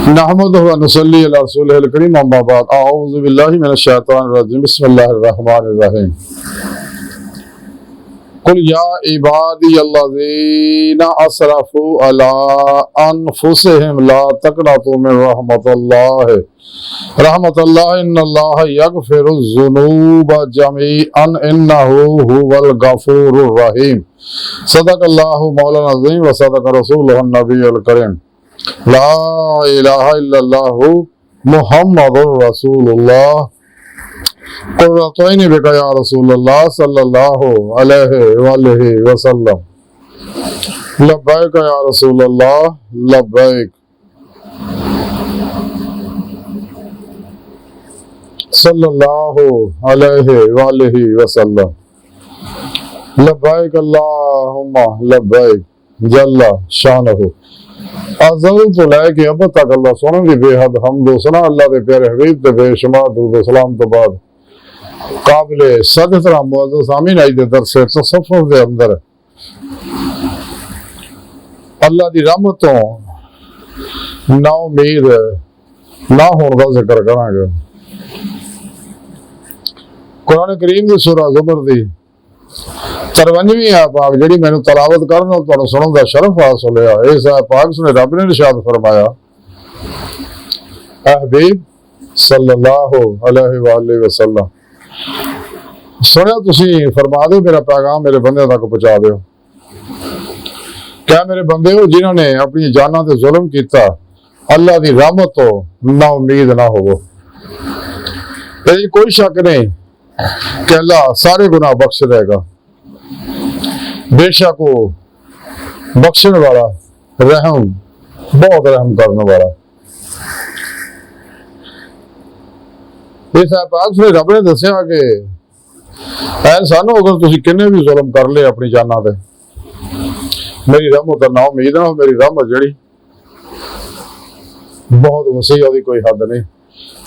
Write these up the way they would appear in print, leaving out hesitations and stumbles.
नहमदुहु व नुसल्ली अला रसूलिहिल करीम अम्मा बाद अऊज़ु बिल्लाहि मिनश शैतानिर रजीम बिस्मिल्लाहिर रहमानिर रहीम कुल या इबादियल्लज़ीना असरफू अला अनफुसिहिम ला तक़नतू मिन रहमतल्लाह इन्नल्लाह यग़फिरुज़्ज़ुनूब जमीअन इन्नहु हुवल गफ़ूरुर रहीम सदक़ल्लाहु मौलाना अज़ीम व सदक़ रसूलुहुन नबियुल करीम ला इलाहा इल्लल्लाहु मुहम्मदुर रसूलुल्लाह कुर्रतैनि बिका या रसूलल्लाह सल्लल्लाहु अलैहि वसल्लम लब्बैक या रसूलल्लाह लब्बैक सल्लल्लाहु अलैहि वसल्लम लब्बैक अल्लाहुम्मा लब्बैक जल्ला शानहु अज़ल तो लैके अब तक अल्लाह सोने की बेहद हमद सना अल्लाह के प्यारे हबीब ते बेशुमार दुरूद सलाम तो बाद काबिले सदतरा मुअज़्ज़ज़ सामीन आई दे दरस तसव्वुफ़ दे अंदर अल्लाह दी रहमत तो ना उम्मीद ना होने का जिक्र करांगे। कुरान करीम दी सूरह ज़ुमर दी 53वीं आयत पाक जिहड़ी मैनू तलावत करन और तुहानू सुनन दा शरफ हासिल होया। इस आयत पाक ने रब ने इरशाद फरमाया ऐ हबीब सल्लल्लाहु अलैहि वसल्लम सुनिया तुसी फरमा दो मेरा पैगाम मेरे बंदे तक पहुंचा दो। क्या मेरे बंदे हो जिन्हों ने अपनी जाना ते जुल्म किया अल्लाह की रहमत तो ना उम्मीद ना हो। कोई शक नहीं कि अल्लाह सारे गुनाह बख्श देगा। बेशक वो बख्शण वाला रहम बहुत रहम करने वाला। इस पाक से रब ने दसिया कि ऐ सानू अगर तुसी किन्ने भी जुल्म कर ले अपनी जाना ते मेरी रहमत ना उम्मीद ना मेरी रहमत जड़ी बहुत वसी ओदी कोई हद नहीं।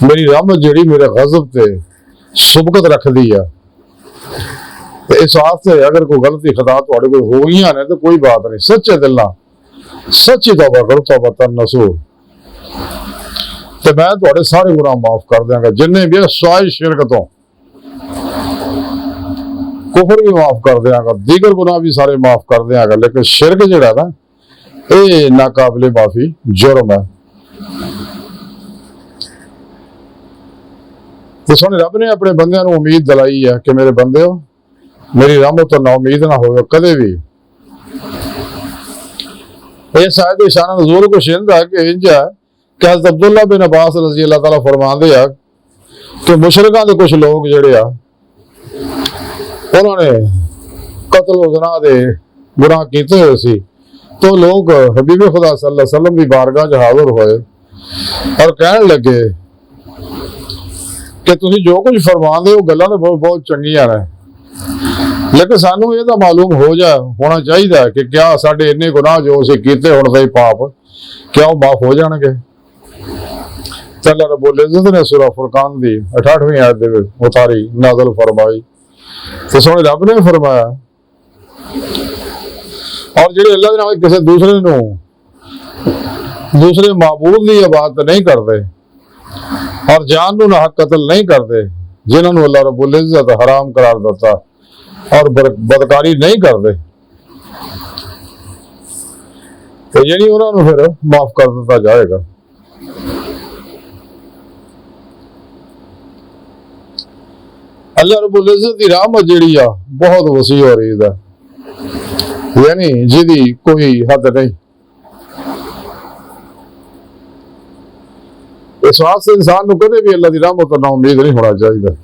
मेरी रहमत जड़ी मेरे गज़ब ते सुबकत रखदी है। इस वास्ते अगर कोई गलती खता तुहाडे कोल हो गई ने तो कोई बात नहीं सच्चे दिल नाल सच्ची तौबा करो तौबा नसूह ते मैं तुहाडे सारे गुनाह माफ कर देंगा जिन्ने भी सारे शिरक तो कुफर भी माफ कर देंगा दीगर गुनाह भी सारे माफ कर देंगा लेकिन शिरक जिहड़ा ना ये नाकाबिले माफी जुर्म है। तो सोने रब ने अपने बंदियां नूं उम्मीद दिलाई है कि मेरे बंदे हो मेरी रहमत तो ना उम्मीद ना हो कदे भी। ये शायद इशारा नज़ूल कुछ इंज है कि इंज है कि हज़रत अब्दुल्ला बिन अब्बास रज़ी अल्लाह तआला फरमाते हैं कि मुशरिकां दे कुछ लोग जिहड़े आ उन्होंने कत्ल ज़ना दे गुनाह कीते हुए सी तो लोग हबीब खुदा सल्लल्लाहु अलैहि वसल्लम की बारगाह च हाज़िर होए और कहने लगे कि तुसीं जो कुछ फरमाते हो गल्लां तो बहुत चंगियां ने लेकिन सानू ये तो मालूम होना चाहिए कि क्या साडे इन्ने गुनाह जो असीं कीते हुण दे पाप क्या वो माफ हो जाणगे। अल्लाह रब्बुल इज़्ज़त ने सूरह फुरकान दी 68वीं आयत दे उतारी नाज़िल फरमाई तो सोहणे रब ने फरमाया और जिहड़े अल्लाह दे नाल किसी दूसरे माबूद की इबादत नहीं करते और जान नूं ना हक कतल नहीं करते जिन्होंने अल्लाह रब्बुल इज़्ज़त हराम करार दिता और बदकारी नहीं करते तो यानी उन्होंने फिर माफ कर दिता जाएगा। अल्लाह रब्बुल इज़्ज़त की रहमत जिहड़ी आ बहुत वसी हो रही है यानी जिहदी कोई हद नहीं। इस वास्ते इंसान को कदे भी अल्लाह की रहमत तो ना उम्मीद नहीं होना चाहिए।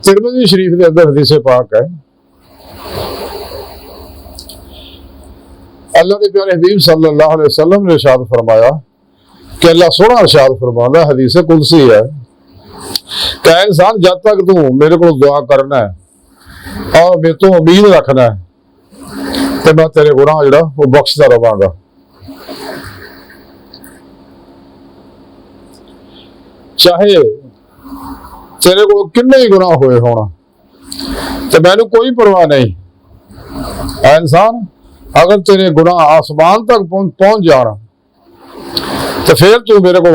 तिरमिज़ी शरीफ के अंदर हदीस पाक है अल्लाह के प्यारे हबीब सल्लल्लाहु अलैहि वसल्लम ने इरशाद फरमाया कि अल्लाह सोना इरशाद फरमाता है हदीस कुदसी है कि इंसान जब तक तू मेरे को दुआ करना है और मेरे तो उम्मीद रखना है तो मैं तेरे गुनाह जिहड़ा वो बख्शदा रहांगा। चाहे तेरे को किन्ने ही गुनाह होए होना तो मैनू कोई परवाह नहीं। इंसान अगर तेरे गुनाह आसमान तक पहुंच जाना तो फिर तू मेरे को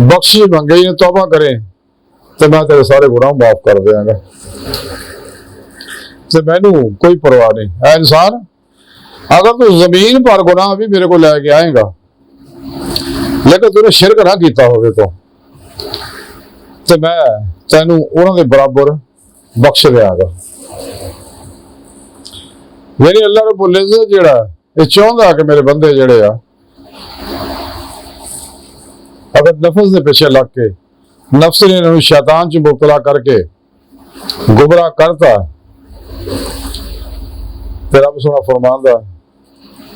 बख्शी मंगे, तौबा करे तो मैं तेरे सारे गुनाह माफ कर देंगा। तो मैनू कोई परवाह नहीं है इंसान, अगर तू जमीन पर गुनाह भी मेरे को लैके आएगा लेकिन तूने शिरक ना किया होवे तो मैं तेनू उन्होंने बराबर बख्श देंगा। मेरी अल्लाह रब्बुल इज्जत जिहड़ा ये चाहता कि मेरे बंदे जिहड़े आ अगर नफ्स के पिछे लग के नफ्स ने इन्होंने शैतान च मुबतला करके गुमराह करता तो रब सोना फरमांदा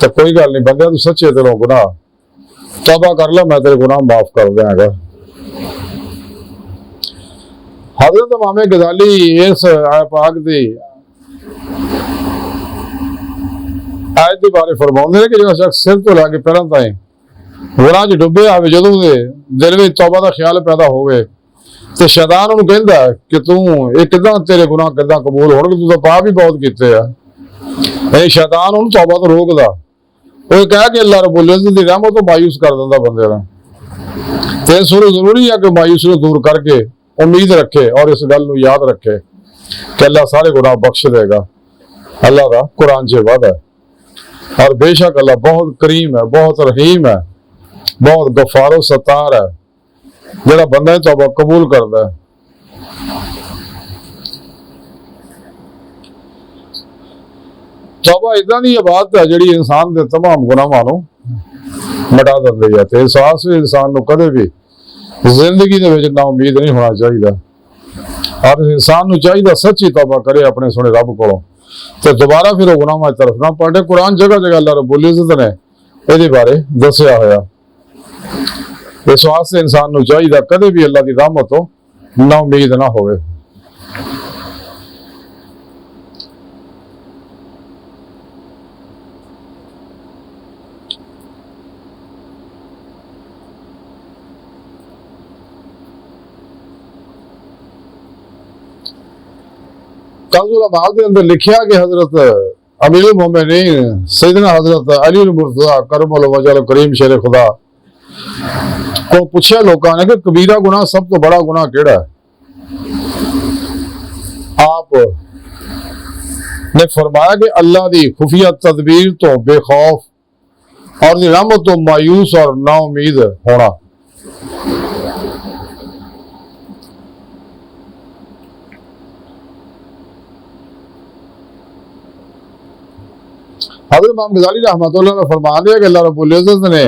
तो कोई गल नहीं बंदे, तू सच्चे दिलों गुनाह तौबा कर ला, मैं तेरे गुनाह माफ कर देंगा। हजरत इमाम गजाली इस पाक दी आयत के बारे फरमाते हैं कि जो शख्स सिर तो लैके पैरों ताईं गुनाह च डुबे आवे, जदों दे दिल में तौबा का ख्याल पैदा होवे तो शैतान उन्हें कहता है कि तू ये किदां तेरे गुनाह किदां कबूल होणगे, तू तो पाप ही बहुत कीते आ। शैतान उन्हें तौबा तो रोकदा, वो कह के अल्लाह रब्बुल इज्जत दी रहमत तो मायूस कर दिंदा बंदे नूं। ते जरूरी है कि मायूसी को दूर करके उम्मीद रखे और इस गल नूं याद रखे कि अल्लाह सारे गुनाह बख्श देगा। अल्लाह का कुरान च वादा है और बेशक अल्लाह बहुत करीम है, बहुत रहीम है, बहुत गफारो सत्तार है, जिहड़ा बंदा तौबा कबूल करता है। तौबा इदां दी इबादत है जिहड़ी इंसान दे तमाम गुनाहां नूं मिटा दिंदी है। ते एहसास भी इंसान नूं कदे भी जिंदगी दे विच ना उम्मीद नहीं होना चाहिए और इंसान नूं चाहिए सच्ची तौबा करे अपने सोने रब कोलों ते दोबारा फिर वो गुनाहां दी तरफ ना पड़े। कुरान जगह जगह अल्लाह रब्बुल इज्जत ने इहदे बारे दस्सिया होया। इस वास्ते इंसान नूं चाहिए कदे भी अल्लाह दी रहमत तो ना उम्मीद ना होवे। कंज़ुल अमाल के अंदर लिखा कि हजरत अमीरुल मोमिनीन सैयदना हजरत अली मुर्तज़ा करमल वजह करीम शेर खुदा को पूछा लोगों ने कि कबीरा गुनाह सब तो बड़ा गुनाह केड़ा है? आप ने फरमाया कि अल्लाह की खुफिया तदबीर तो बेखौफ और रहमत तो मायूस और नाउमीद होना। हज़रत इमाम गज़ाली रहमतुल्लाह ने फरमा दिया कि अल्लाह रब्बुल इज्जत ने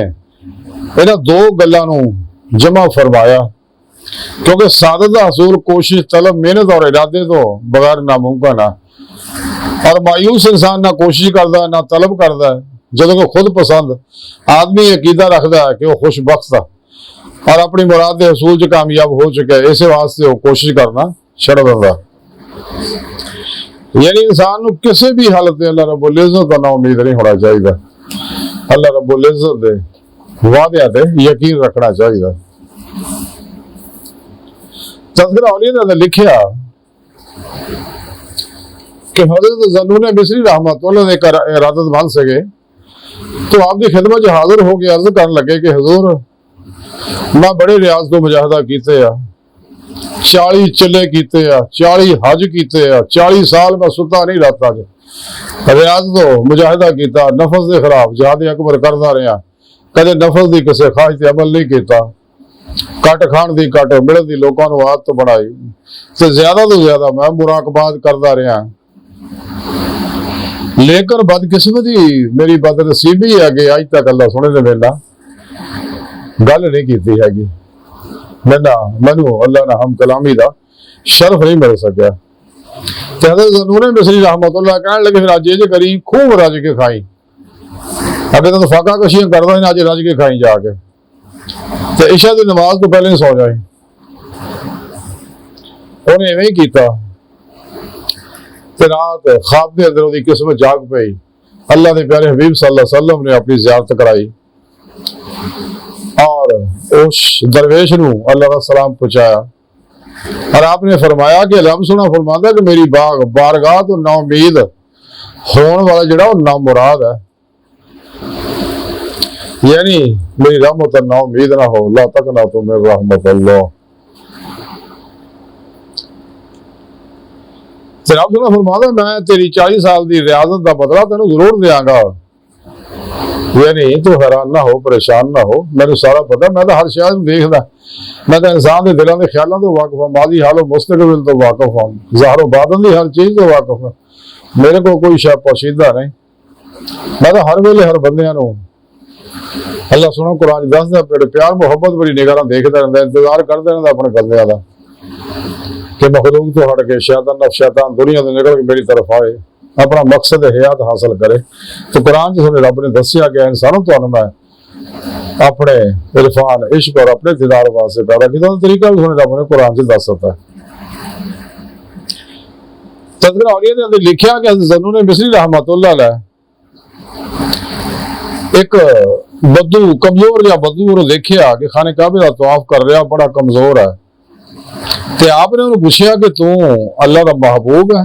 इन्हां दो गल्लां नूं जमा फरमाया क्योंकि सादत दा हसूल कोशिश तलब मेहनत और इरादे तो बगैर नामुमकिन है और मायूस इंसान ना कोशिश करता ना तलब करता है। जदों को खुद पसंद आदमी अकीदा रखता है कि वह खुशबख्त है और अपनी मुराद के हसूल च कामयाब हो चुका है, इस वास्ते वो कोशिश करना छड़ दिंदा। यानी इंसान को किसी भी हालत में अल्लाह रब्बुल इज्जत का ना उम्मीद नहीं होना चाहिए। अल्लाह रब्बुल इज्जत दे वादे ते यकीन रखना चाहिए। तज़किरा औलिया ने लिखा कि हज़रत ज़न्नून मिस्री रहमतुल्लाह ने इरादतमंद सके तो आपकी खिदमत च हाजिर होकर अर्ज करने लगे कि हुजूर मैं बड़े रियाज तो मुजाहिदा कीते आ, 40 चले कीते आ, 40 हज कीते आ, 40 साल मैं सुता नहीं रहता रियाज तो मुजाहिदा किया, नफस के खिलाफ जिहाद अकबर करता रहा, कदे नफस की किसी ख्वाहिश से अमल नहीं किया, कट खाण की कट मिलने की लोगों को आदत बनाई तो ज्यादा मैं मुराकबात करता रहा। लेकिन बदकिस्मती मेरी बदनसीबी है कि अज तक अल्लाह सुने ने मेरा गल नहीं की हैगी, मैनू अल्लाह ने हम कलामी का शरफ नहीं मिल सकिया। हज़रत ज़न्नून मिस्री रहमतुल्लाह कहने लगे फिर अज ये करी खूब रज के खाई, अगे तो फाका कशियां करता ही अज रज के खाई जाके तो इशा की नमाज तो पहले ही सौ जाए। उन्हें इवें ही किया रात ख्वाब के अंदर उसकी किस्मत जाग पई। अल्लाह के प्यारे हबीब सल्लल्लाहु अलैहि वसल्लम ने अपनी ज़ियारत कराई और उस दरवेश नूं अल्लाह का सलाम पहुंचाया और आपने फरमाया कि रब सुना फरमाता कि मेरी बारगाह तो नाउमीद होने वाला जड़ा वो ना मुराद है, यानी मेरी रहमत ना उम्मीद ना हो, ला तक ना तो मेरी रहमत अल्लाह। रब ने फरमाया मैं तेरी 40 साल की रियाजत का बदला तेन जरूर देंगा, यानी तू हैरान ना हो, परेशान ना हो, मैंने सारा पता, मैं तो हर शायद देखदा, मैं तो इंसान के दिलों के ख्यालों तो वाकफ हूँ, माजी हालो मुस्तकबिल तो वाकफ हूँ, ज़ाहिर बातिन की हर चीज़ तो वाकफ हूँ, मेरे को कोई शय पोशीदा नहीं। मैं तो हर वेले हर बंदियां नूं अल्लाह सुनो कुरान दसदा पेड़ प्यार मुहब्बत बड़ी निगाह देखता रहता, इंतजार करता रहता अपने बंदियां दा कि मखलूक तो हट के शैतान दुनिया तो निकल के मेरी तरफ आए, अपना मकसद हयात हासिल करे। तो कुरान जिसने रब ने दसिया गया इंसानों तो मैं अपने इरफान इश्क और अपने दीदार वास्ते पैदा किया, तरीका भी रब ने कुरान च दस दिता। तज़किरा औलिया दे अंदर लिखिया कि ज़न्नून मिस्री रहमतुल्लाह अलैह एक बद्दू कमजोर या बद्दू ने देखिया कि खाने काबे का तवाफ कर रहा, बड़ा कमजोर है, तो आपने उन्हें पूछा कि तू अल्लाह का महबूब है?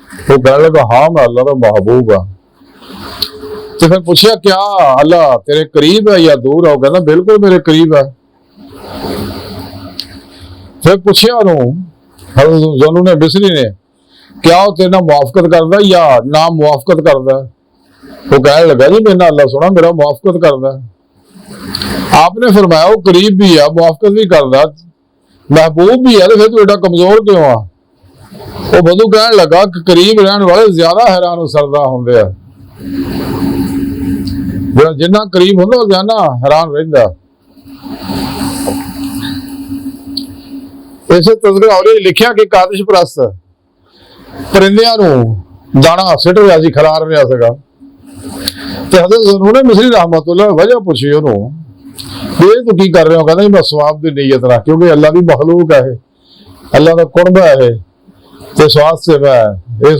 वो कहने लगा हाँ मैं अल्लाह का महबूब हाँ। तो फिर पूछा क्या अल्लाह तेरे करीब है या दूर है? वो कहना बिल्कुल मेरे करीब है। फिर पूछा उन्होंने मिस्री ने क्या वो तेरे ना मुआफकत करता या ना मुआफकत करता? वो कहने लगा जी मैंने अल्लाह सुना मेरा मुआफकत करता। आपने फरमाया वो करीब भी है, मुआफकत भी करता, महबूब भी है, तो फिर तू एडा कमजोर क्यों आ? वो बदू कहने लगा कि करीब रहने वाले ज्यादा हैरान सरदा होंगे, जिन्ना करीब होंगे ज्यादा हैरान रहिंदा। इसे तज़किरा औलिया लिखिया कि कादिश परस्त परिंदियां नूं दाना सिट रहा सी, खिलार रहा सीगा, ते हज़रत ज़न्नून मिस्री रहमतुल्लाह वजह पूछी उन्होंने ये तू की कर रहे हो? कहना मैं सवाब की नीयत ना, क्योंकि अल्लाह की मखलूक है, अल्लाह का कुर्बा है, तो इस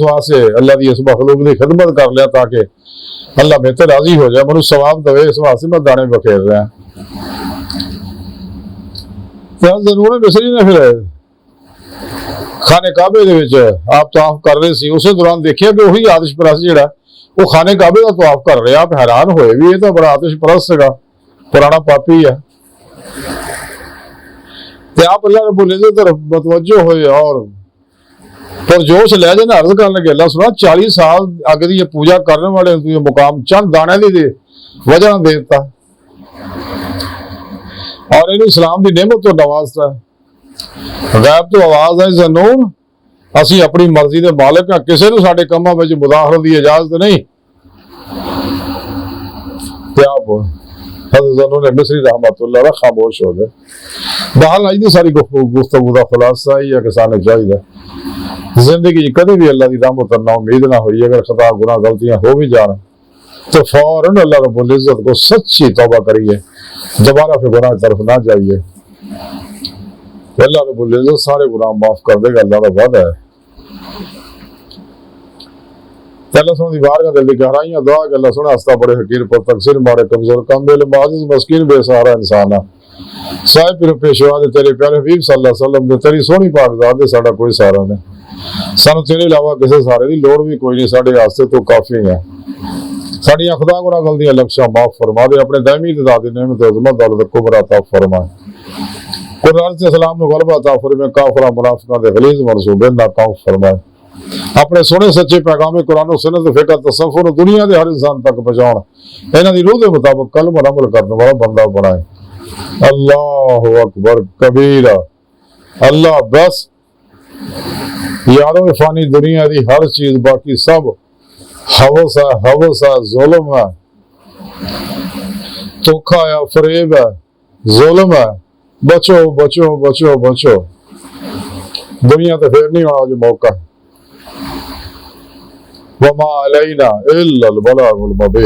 वास्ते अल्लाह की इस मखलूक की खिदमत कर लिया ताकि अल्लाह मेरे राजी हो जाए, मैं सवाब दवे, इस वास्ते मैं दाने बखेर रहा। ज़न्नून मिस्री ने फिर खाने काबे दे विच आप तवाफ कर रहे सी, उस दौरान देखिया कि वही आतिश परस्त जिहड़ा वो खाने काबे का तवाफ कर रहा। आप हैरान होए भी ये तो बड़ा आतिश परस्त सीगा, पुराना पापी है। ते आप अल्लाह रब्बुल इज्जत तरफ मतवज्जो होए और पुरजोश लहजे ने अर्ज करने लगे, अल्लाह सुना 40 साल अग दी पूजा करने वाले ये मुकाम चंद दाने दी वजह दे दिता और इन इस्लाम की नेमत तो नवाजता। गैब तो आवाज है ज़न्नून असी अपनी मर्जी के मालिक हाँ, किसी को साडे कामां विच मुदाखलत की इजाजत नहीं। हज़रत ज़न्नून मिस्री रहमतुल्लाह अलैह खामोश हो गए। बहरहाल अज की सारी गुफ्तगू का खुलासा ही है कि सानू चाहिए जिंदगी कभी भी अल्लाह की रहमत ना उम्मीद ना हुई, अगर खता गुनाह गलतियां हो भी जान तो फौरन अल्लाह रब्बुल इज्जत को सच्ची तौबा करिए, दोबारा फिर गुनाह की तरफ ना जाइए, अल्लाह रब्बुल इज्जत सारे गुनाह माफ कर देगा, अल्लाह का वादा है। अल्लाह सुन दी बारगाह दिल दी गहराइयां दुआ कि अल्लाह सुना हस्ता बड़े हकीर पर तकसीर मारे कमजोर कम बेल माजिज मस्कीन बेसहारा इंसान है, साहिब फिर पेशवा दे तेरे प्यारे हबीब सल्लल्लाहु अलैहि वसल्लम दे तेरी सोहनी पाक ज़ात दे साडा कोई सहारा नहीं, सानू तेरे अलावा किसी सहारे की लोड़ भी कोई नहीं, साडे वास्ते तो काफी है। साडियां खुदा गुनाह गलतियां लफ्ज़ां माफ फरमा दे, अपने दायमी इत्तेदाद दी नेमत अज़मत दौलत कुबर अता फरमा, कुरान से सलाम नु गलबा अता फरमा, काफिरा मुनाफिकां दे गलीज़ मंसूबे नाकाम फरमाए, अपने सोने सच्चे पैगाम कुरान सुन्नत फिक्र तसव्वुर दुनिया के हर इंसान तक पहुंचाउण, इन्हां दी रूह के मुताबिक कलम और अमल करने वाला बंदा बनाए। अल्लाहु अकबर कबीरा, अल्लाह बस यारो फानी दुनिया की हर चीज बाकी सब हवस है जुल्म है, धोखा है, फरेब है, जुल्म है, बचो बचो बचो बचो, दुनिया तो फिर नहीं आना जो मौका। वमा अलैना इल्लल बलागुल मुबीन।